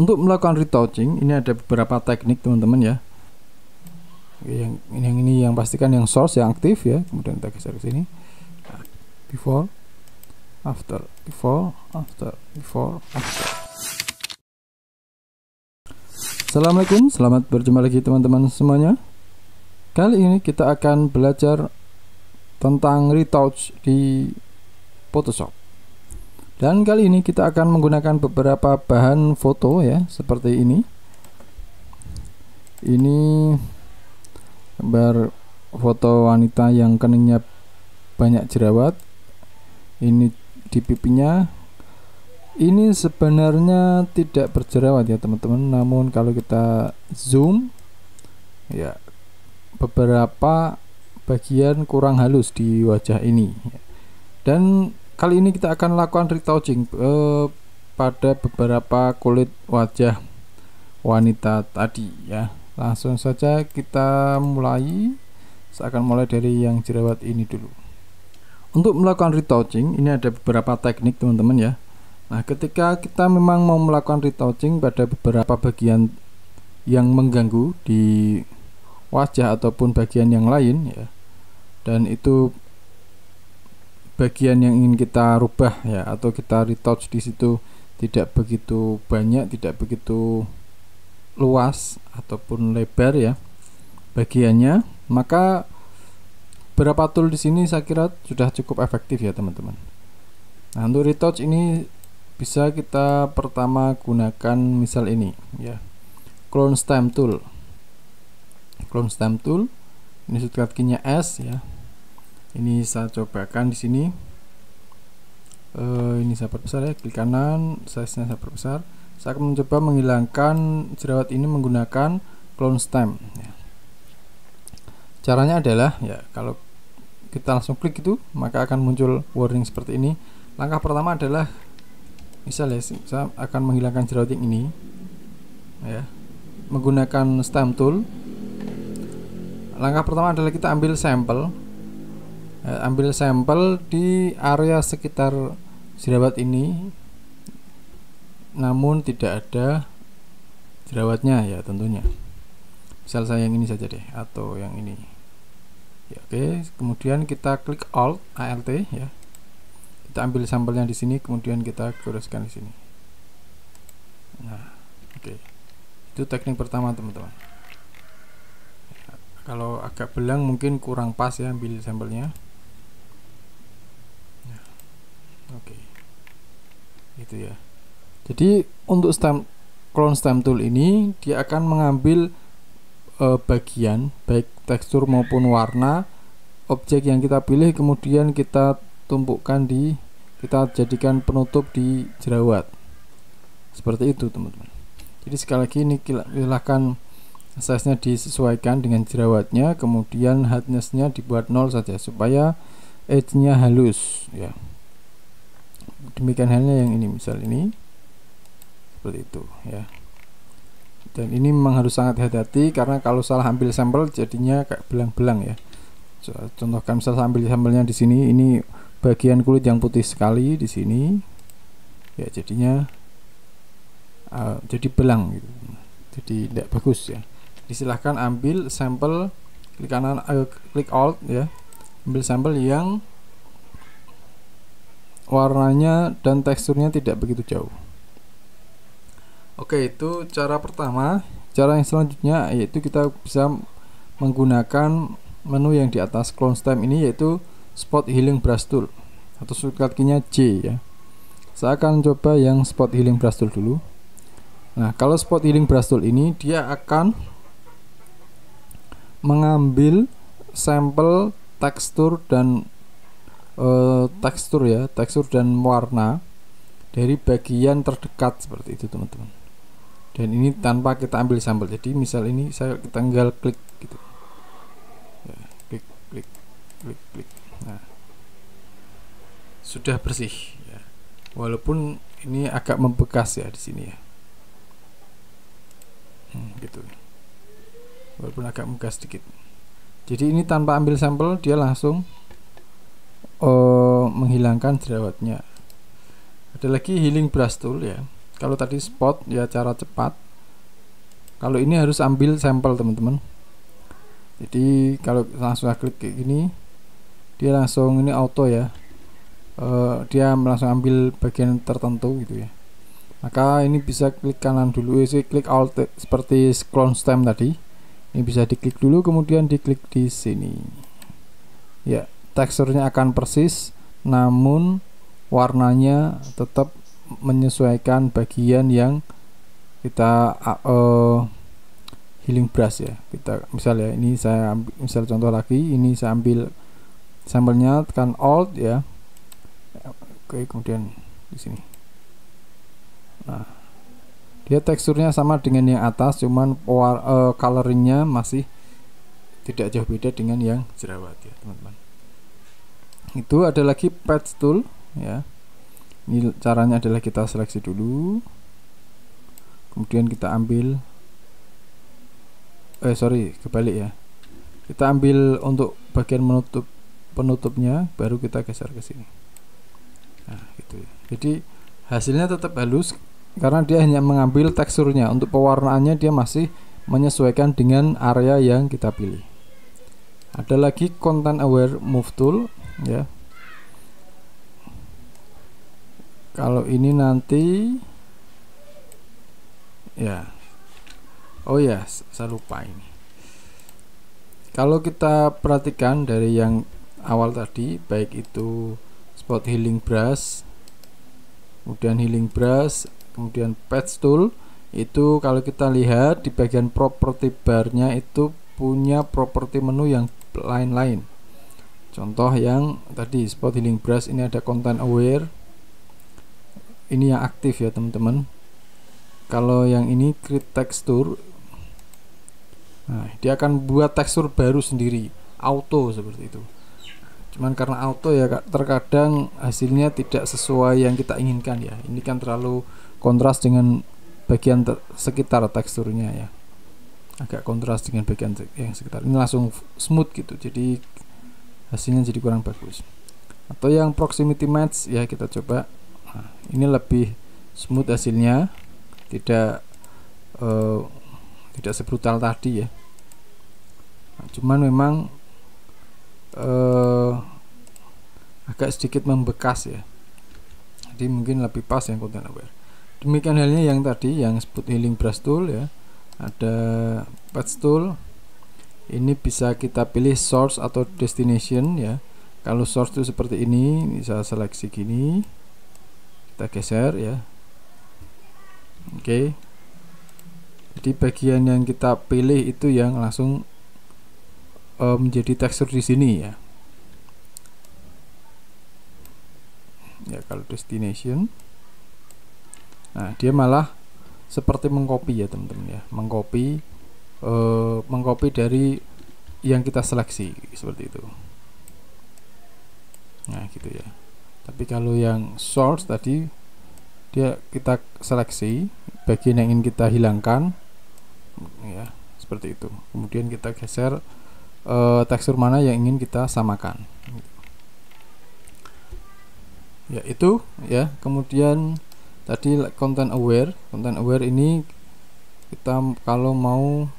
Untuk melakukan retouching ini ada beberapa teknik teman-teman ya. Yang ini yang pastikan yang source yang aktif ya, kemudian kita geser ke sini. Before, after, before, after, before, after. Assalamualaikum, selamat berjumpa lagi teman-teman semuanya. Kali ini kita akan belajar tentang retouch di Photoshop. Dan kali ini kita akan menggunakan beberapa bahan foto ya, seperti ini. Ini gambar foto wanita yang keningnya banyak jerawat. Ini di pipinya. Ini sebenarnya tidak berjerawat ya teman-teman, namun kalau kita zoom ya beberapa bagian kurang halus di wajah ini. Dan kali ini kita akan lakukan retouching pada beberapa kulit wajah wanita tadi ya. Langsung saja kita mulai. Saya akan mulai dari yang jerawat ini dulu. Untuk melakukan retouching ini ada beberapa teknik teman-teman ya. Nah, ketika kita memang mau melakukan retouching pada beberapa bagian yang mengganggu di wajah ataupun bagian yang lain ya, dan itu bagian yang ingin kita rubah ya, atau kita retouch di situ tidak begitu banyak, tidak begitu luas ataupun lebar ya bagiannya, maka beberapa tool di sini saya kira sudah cukup efektif ya teman-teman. Nah, untuk retouch ini bisa kita pertama gunakan misal ini ya, clone stamp tool. Clone stamp tool ini shortcut key-nya S ya. Ini saya cobakan di sini. Ini saya perbesar ya, klik kanan, size-nya saya perbesar. Saya akan mencoba menghilangkan jerawat ini menggunakan clone stamp ya. Caranya adalah ya, kalau kita langsung klik itu maka akan muncul warning seperti ini. Langkah pertama adalah misalnya saya akan menghilangkan jerawat yang ini ya, menggunakan stamp tool. Langkah pertama adalah kita ambil sampel. Ambil sampel di area sekitar jerawat ini, namun tidak ada jerawatnya ya tentunya. Misal saya yang ini saja deh, atau yang ini ya, oke. Kemudian kita klik Alt ya, kita ambil sampelnya di sini, kemudian kita goreskan di sini. Nah, oke. Itu teknik pertama teman-teman. Kalau agak belang mungkin kurang pas ya, ambil sampelnya. Oke, itu ya. Jadi untuk clone stamp tool ini dia akan mengambil bagian baik tekstur maupun warna objek yang kita pilih, kemudian kita tumpukkan kita jadikan penutup di jerawat seperti itu teman-teman. Jadi sekali lagi ini silahkan size-nya disesuaikan dengan jerawatnya, kemudian hardness-nya dibuat 0 saja supaya edge-nya halus ya. Demikian halnya yang ini, misal ini seperti itu ya. Dan ini memang harus sangat hati-hati karena kalau salah ambil sampel jadinya kayak belang-belang ya. Contohkan misal saya ambil sampelnya di sini, ini bagian kulit yang putih sekali di sini ya, jadinya jadi belang gitu. Jadi tidak bagus ya. Silahkan ambil sampel, klik kanan, klik Alt ya, ambil sampel yang warnanya dan teksturnya tidak begitu jauh. Oke, itu cara pertama. Cara yang selanjutnya yaitu kita bisa menggunakan menu yang di atas clone stamp ini, yaitu spot healing brush tool atau shortcut key-nya J ya. Saya akan coba yang spot healing brush tool dulu. Nah, kalau spot healing brush tool ini dia akan mengambil sampel tekstur dan tekstur dan warna dari bagian terdekat seperti itu teman-teman. Dan ini tanpa kita ambil sampel. Jadi misal ini saya tinggal klik gitu ya, klik. Nah, sudah bersih ya, walaupun ini agak membekas ya di sini ya, gitu, walaupun agak membekas sedikit. Jadi ini tanpa ambil sampel dia langsung menghilangkan jerawatnya. Ada lagi healing brush tool ya. Kalau tadi spot ya cara cepat, kalau ini harus ambil sampel teman-teman. Jadi kalau langsung klik kayak gini, dia langsung ini auto ya, dia langsung ambil bagian tertentu gitu ya. Maka ini bisa klik kanan dulu, klik alt seperti clone stem tadi. Ini bisa diklik dulu, kemudian diklik di sini. Ya, teksturnya akan persis, namun warnanya tetap menyesuaikan bagian yang kita healing brush ya. Kita misalnya ini saya ambil, misal contoh lagi, ini saya ambil sampelnya, tekan alt ya. Oke, kemudian di sini. Nah, dia teksturnya sama dengan yang atas, cuman coloringnya masih tidak jauh beda dengan yang jerawat ya teman-teman. Itu ada lagi patch tool ya. Ini caranya adalah kita seleksi dulu, kemudian kita ambil kebalik ya, kita ambil untuk bagian penutupnya, baru kita geser ke sini. Nah gitu ya. Jadi hasilnya tetap halus karena dia hanya mengambil teksturnya. Untuk pewarnaannya dia masih menyesuaikan dengan area yang kita pilih. Ada lagi content aware move tool ya. Kalau ini nanti ya, oh ya, saya lupa ini. Kalau kita perhatikan dari yang awal tadi, baik itu spot healing brush, kemudian healing brush, kemudian patch tool, itu kalau kita lihat di bagian property barnya itu punya properti menu yang lain-lain. Contoh yang tadi spot healing brush, ini ada content aware, ini yang aktif ya teman-teman. Kalau yang ini create texture, nah dia akan buat tekstur baru sendiri, auto seperti itu. Cuman karena auto ya terkadang hasilnya tidak sesuai yang kita inginkan ya. Ini kan terlalu kontras dengan bagian sekitar teksturnya ya, agak kontras dengan bagian yang sekitar. Ini langsung smooth gitu, jadi hasilnya jadi kurang bagus. Atau yang proximity match ya, kita coba. Nah, ini lebih smooth hasilnya, tidak sebrutal tadi ya. Nah, cuman memang agak sedikit membekas ya, jadi mungkin lebih pas yang content aware. Demikian halnya yang tadi, yang spot healing brush tool ya. Ada patch tool, ini bisa kita pilih source atau destination ya. Kalau source itu seperti ini, bisa seleksi gini, kita geser ya. Oke, jadi bagian yang kita pilih itu yang langsung menjadi tekstur di sini ya. Ya kalau destination, nah dia malah seperti mengcopy ya teman-teman ya, mengcopy dari yang kita seleksi seperti itu. Nah gitu ya. Tapi kalau yang source tadi, dia kita seleksi bagian yang ingin kita hilangkan ya, seperti itu. Kemudian kita geser tekstur mana yang ingin kita samakan ya, itu ya. Kemudian tadi content aware ini kita kalau mau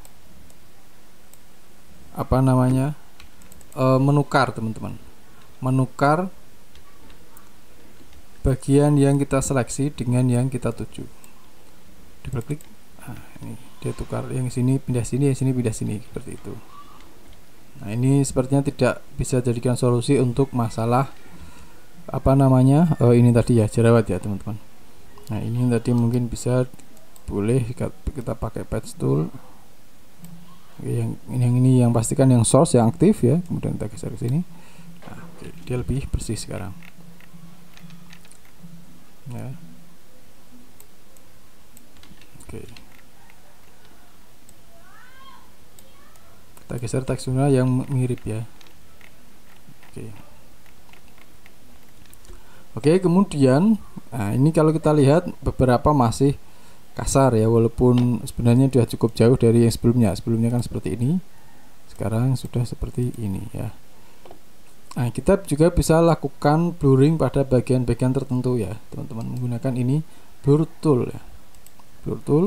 menukar teman-teman, menukar bagian yang kita seleksi dengan yang kita tuju. Double klik, nah, ini dia tukar yang sini pindah sini, yang sini pindah sini, seperti itu. Nah ini sepertinya tidak bisa jadikan solusi untuk masalah ini tadi ya, jerawat ya teman-teman. Nah ini tadi mungkin bisa, boleh kita pakai patch tool. Yang ini yang pastikan yang source yang aktif ya, kemudian kita geser ke sini. Nah, dia lebih bersih sekarang ya. Oke, kita geser teksturnya yang mirip ya. Oke, kemudian nah ini kalau kita lihat beberapa masih kasar ya, walaupun sebenarnya sudah cukup jauh dari yang sebelumnya kan seperti ini, sekarang sudah seperti ini ya. Nah kita juga bisa lakukan blurring pada bagian-bagian tertentu ya teman-teman, menggunakan ini blur tool ya. blur tool.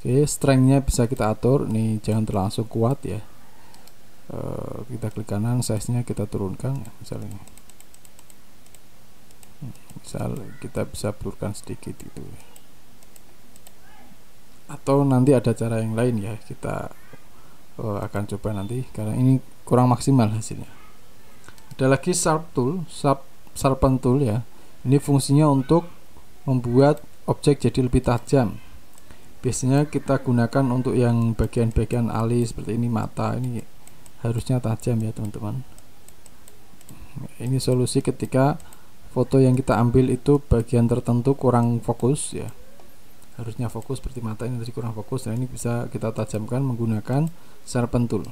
Oke, strength-nya bisa kita atur, nih jangan terlalu kuat ya. Kita klik kanan, size-nya kita turunkan ya, misalnya. Misal kita bisa blurkan sedikit gitu ya. Atau nanti ada cara yang lain ya, kita akan coba nanti karena ini kurang maksimal hasilnya. Ada lagi sharpen tool ya. Ini fungsinya untuk membuat objek jadi lebih tajam. Biasanya kita gunakan untuk yang bagian-bagian alis seperti ini, mata ini harusnya tajam ya teman-teman. Ini solusi ketika foto yang kita ambil itu bagian tertentu kurang fokus ya, harusnya fokus seperti mata ini tadi kurang fokus. Nah ini bisa kita tajamkan menggunakan sharpen tool.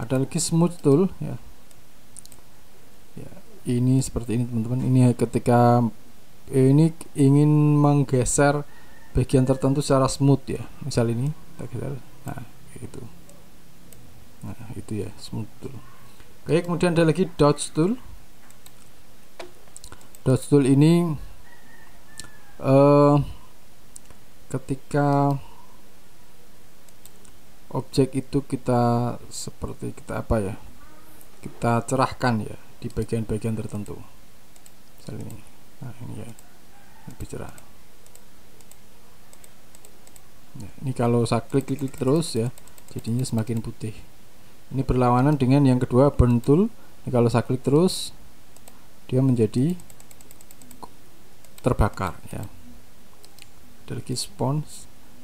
Ada lagi smooth tool ya, ini seperti ini teman-teman. Ini ketika ini ingin menggeser bagian tertentu secara smooth ya, misal ini kita geser, nah itu ya smooth tool. Oke, kemudian ada lagi dodge tool. Dodge tool ini ketika objek itu kita seperti kita apa ya, kita cerahkan ya di bagian-bagian tertentu, misal ini, nah ini ya lebih cerah. Nah, ini kalau saya klik terus ya, jadinya semakin putih. Ini berlawanan dengan yang kedua, burn tool. Ini kalau saya klik terus, dia menjadi terbakar ya. Ada lagi spawn.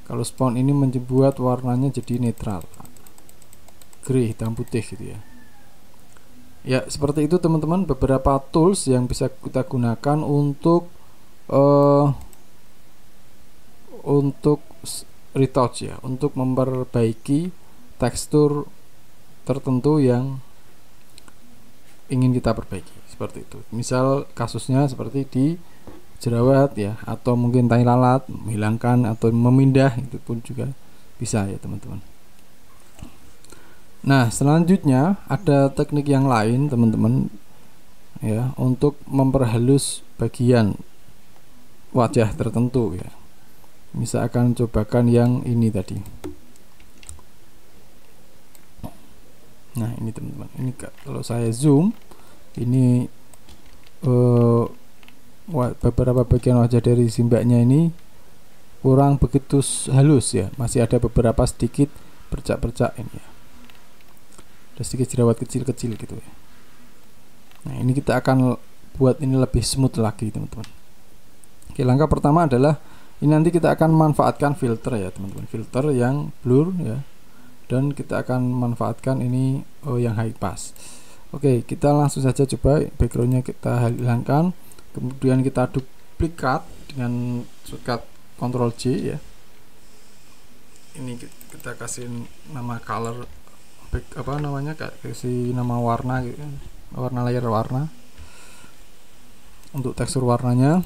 Kalau spawn ini membuat warnanya jadi netral, grey, hitam putih gitu ya. Ya seperti itu teman-teman, beberapa tools yang bisa kita gunakan untuk retouch ya, untuk memperbaiki tekstur tertentu yang ingin kita perbaiki seperti itu. Misal kasusnya seperti di jerawat ya, atau mungkin tai lalat, menghilangkan atau memindah, itu pun juga bisa ya teman-teman. Nah selanjutnya ada teknik yang lain teman-teman ya, untuk memperhalus bagian wajah tertentu ya. Misalkan cobakan yang ini tadi. Nah ini teman-teman, ini kalau saya zoom, ini beberapa bagian wajah dari si mbaknya ini kurang begitu halus ya, masih ada beberapa sedikit bercak-bercak ini ya, ada sedikit jerawat kecil-kecil gitu ya. Nah ini kita akan buat ini lebih smooth lagi teman-teman. Oke, langkah pertama adalah ini nanti kita akan manfaatkan filter ya teman-teman, filter yang blur ya, dan kita akan manfaatkan ini yang high pass. Oke, kita langsung saja coba backgroundnya kita hilangkan, kemudian kita duplikat dengan shortcut Ctrl J ya. Ini kita kasih nama color, apa namanya, kasih nama warna gitu, warna layer warna untuk tekstur warnanya.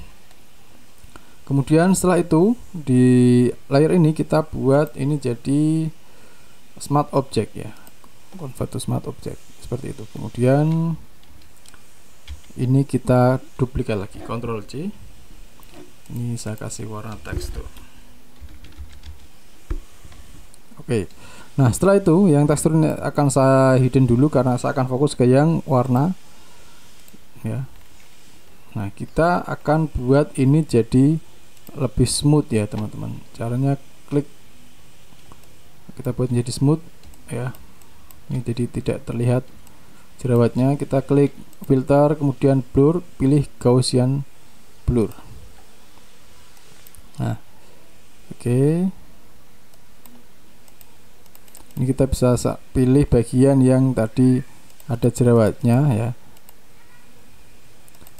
Kemudian setelah itu di layer ini kita buat ini jadi smart object ya, convert to smart object seperti itu. Kemudian ini kita duplikat lagi, Ctrl C. Ini saya kasih warna tekstur. Oke. Nah setelah itu yang tekstur ini akan saya hidden dulu karena saya akan fokus ke yang warna ya. Nah kita akan buat ini jadi lebih smooth ya teman-teman. Caranya klik, kita buat menjadi smooth ya, ini jadi tidak terlihat jerawatnya. Kita klik filter, kemudian blur, pilih Gaussian blur. Nah oke, ini kita bisa pilih bagian yang tadi ada jerawatnya ya.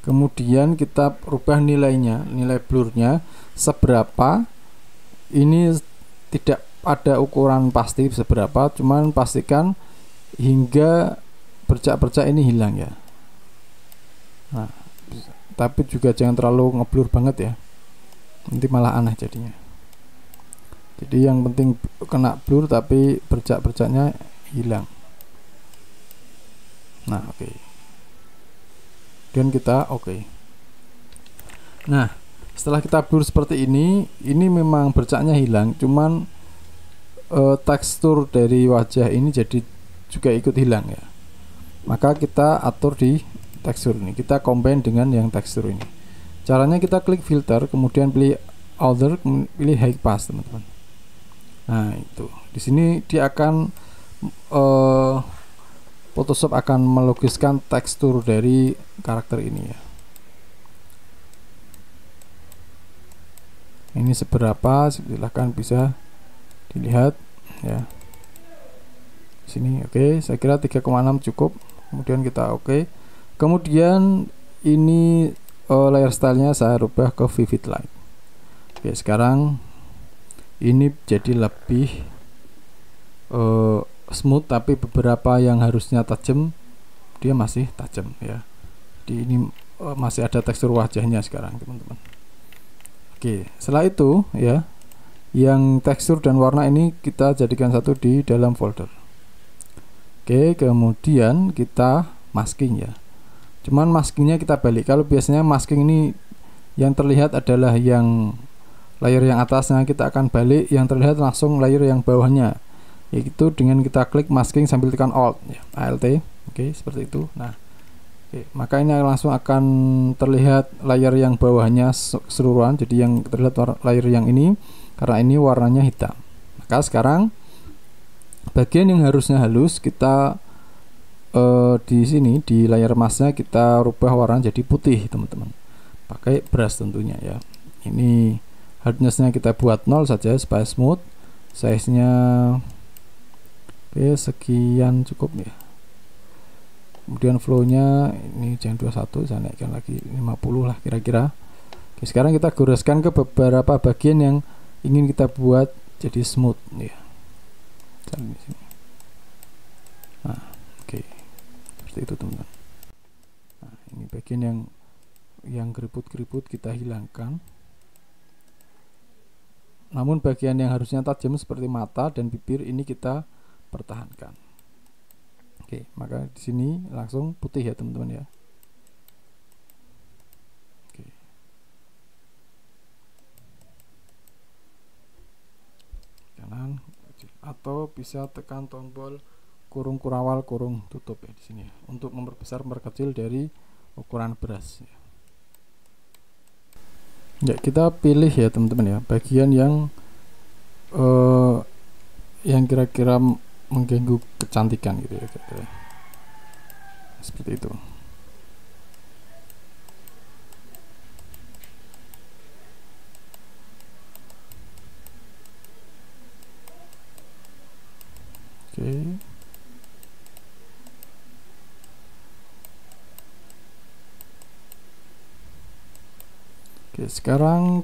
Kemudian kita rubah nilainya, nilai blurnya seberapa. Ini tidak ada ukuran pasti seberapa, cuman pastikan hingga bercak-bercak ini hilang ya. Nah, tapi juga jangan terlalu ngeblur banget ya, nanti malah aneh jadinya. Jadi yang penting kena blur tapi bercak-bercaknya hilang. Nah oke. Dan kita oke. Nah Setelah kita blur seperti ini memang bercaknya hilang, cuman tekstur dari wajah ini jadi juga ikut hilang ya. Maka kita atur di tekstur ini, kita combine dengan yang tekstur ini. Caranya kita klik filter, kemudian pilih other, pilih high pass teman-teman. Nah itu di sini dia akan Photoshop akan melukiskan tekstur dari karakter ini ya. Ini seberapa, silahkan bisa dilihat ya. Sini oke, saya kira 3,6 cukup. Kemudian kita oke. Kemudian ini layer stylenya saya rubah ke vivid light. Oke, sekarang ini jadi lebih smooth, tapi beberapa yang harusnya tajam dia masih tajam ya. Jadi ini masih ada tekstur wajahnya sekarang teman-teman. Oke, setelah itu ya, yang tekstur dan warna ini kita jadikan satu di dalam folder. Oke, kemudian kita masking ya. Cuman maskingnya kita balik. Kalau biasanya masking ini yang terlihat adalah yang layer yang atasnya, kita akan balik, yang terlihat langsung layer yang bawahnya, yaitu dengan kita klik masking sambil tekan Alt ya, Alt. Oke, seperti itu. Nah, oke, maka ini langsung akan terlihat layer yang bawahnya keseluruhan. Jadi yang terlihat layer yang ini karena ini warnanya hitam. Maka sekarang bagian yang harusnya halus kita di sini di layar masknya kita rubah warna jadi putih teman-teman, pakai brush tentunya ya. Ini hardnessnya kita buat 0 saja supaya smooth. Size nya oke, sekian cukup ya. Kemudian flow nya ini jangan 21, saya naikkan lagi 50 lah kira-kira. Oke, sekarang kita goreskan ke beberapa bagian yang ingin kita buat jadi smooth ya. Di sini. Nah, oke, seperti itu teman-teman. Nah, ini bagian yang keriput-keriput kita hilangkan. Namun bagian yang harusnya tajam seperti mata dan bibir ini kita pertahankan. Oke, maka di sini langsung putih ya teman-teman ya. Oke. Kanan atau bisa tekan tombol kurung kurawal kurung tutup ya di sini ya, untuk memperbesar memperkecil dari ukuran brush ya. Ya, kita pilih ya teman-teman ya bagian yang kira-kira mengganggu kecantikan gitu ya, kira-kira seperti itu. Oke. Oke, sekarang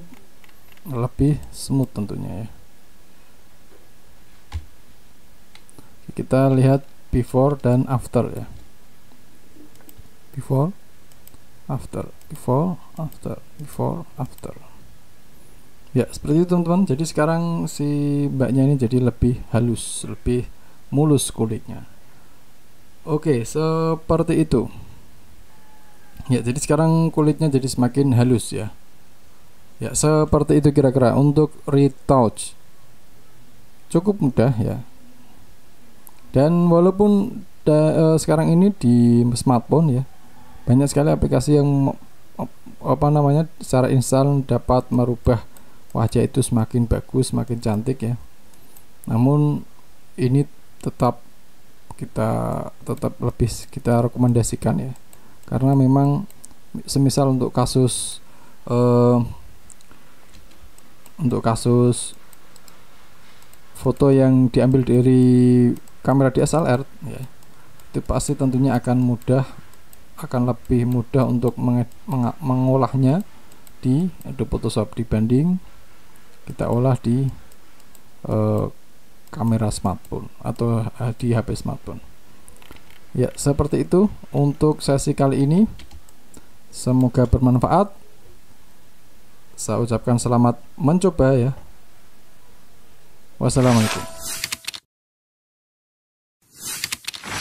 lebih smooth tentunya ya. Kita lihat before dan after ya. Before, after, before, after, before, after. Ya, seperti itu teman-teman. Jadi sekarang si mbaknya ini jadi lebih halus, lebih mulus kulitnya. Oke, seperti itu. Ya, jadi sekarang kulitnya jadi semakin halus ya. Ya, seperti itu kira-kira untuk retouch. Cukup mudah ya. Dan walaupun sekarang ini di smartphone ya, banyak sekali aplikasi yang secara instan dapat merubah wajah itu semakin bagus, semakin cantik ya. Namun ini tetap lebih kita rekomendasikan ya, karena memang semisal untuk kasus foto yang diambil dari kamera DSLR ya, itu pasti tentunya akan lebih mudah untuk mengolahnya di Adobe Photoshop dibanding kita olah di kamera smartphone atau di HP smartphone. Ya, seperti itu untuk sesi kali ini. Semoga bermanfaat. Saya ucapkan selamat mencoba ya. Wassalamualaikum.